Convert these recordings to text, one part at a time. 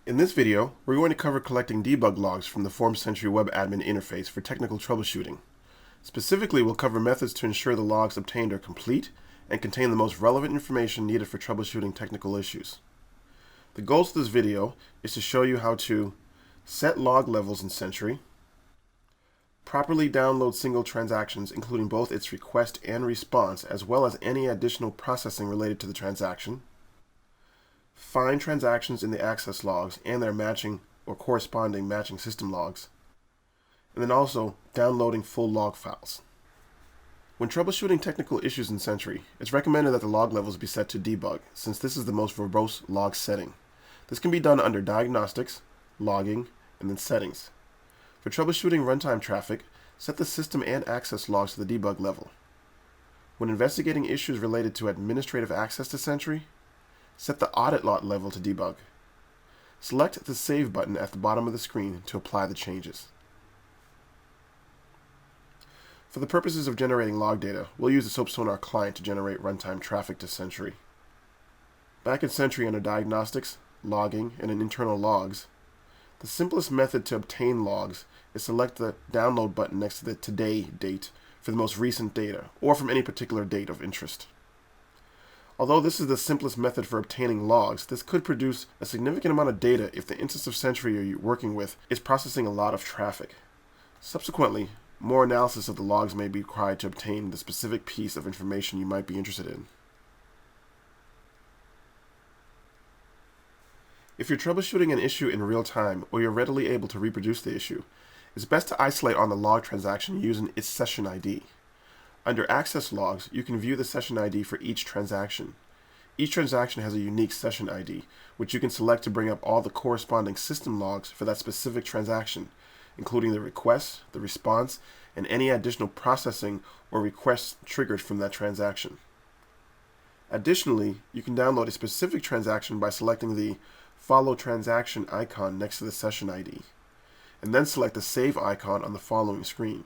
In this video, we're going to cover collecting debug logs from the Forum Sentry web admin interface for technical troubleshooting. Specifically, we'll cover methods to ensure the logs obtained are complete and contain the most relevant information needed for troubleshooting technical issues. The goals of this video is to show you how to set log levels in Sentry, properly download single transactions including both its request and response as well as any additional processing related to the transaction, find transactions in the access logs and their matching or corresponding matching system logs, and then also downloading full log files. When troubleshooting technical issues in Sentry, it's recommended that the log levels be set to debug, since this is the most verbose log setting. This can be done under Diagnostics, Logging, and then Settings. For troubleshooting runtime traffic, set the system and access logs to the debug level. When investigating issues related to administrative access to Sentry, set the audit log level to debug. Select the Save button at the bottom of the screen to apply the changes. For the purposes of generating log data, we'll use the SoapSonar client to generate runtime traffic to Sentry. Back in Sentry under Diagnostics, Logging, and in Internal Logs, the simplest method to obtain logs is select the Download button next to the Today date for the most recent data, or from any particular date of interest. Although this is the simplest method for obtaining logs, this could produce a significant amount of data if the instance of Sentry you're working with is processing a lot of traffic. Subsequently, more analysis of the logs may be required to obtain the specific piece of information you might be interested in. If you're troubleshooting an issue in real time or you're readily able to reproduce the issue, it's best to isolate on the log transaction using its session ID. Under Access Logs, you can view the session ID for each transaction. Each transaction has a unique session ID, which you can select to bring up all the corresponding system logs for that specific transaction, including the request, the response, and any additional processing or requests triggered from that transaction. Additionally, you can download a specific transaction by selecting the Follow Transaction icon next to the session ID, and then select the Save icon on the following screen.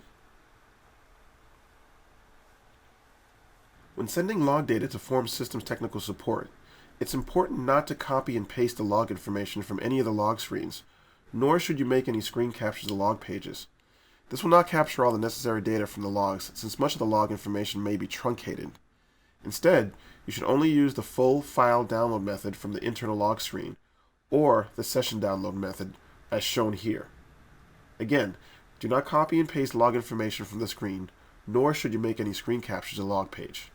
When sending log data to Forum Systems Technical Support, it's important not to copy and paste the log information from any of the log screens, nor should you make any screen captures of log pages. This will not capture all the necessary data from the logs, since much of the log information may be truncated. Instead, you should only use the full file download method from the internal log screen, or the session download method as shown here. Again, do not copy and paste log information from the screen, nor should you make any screen captures of log page.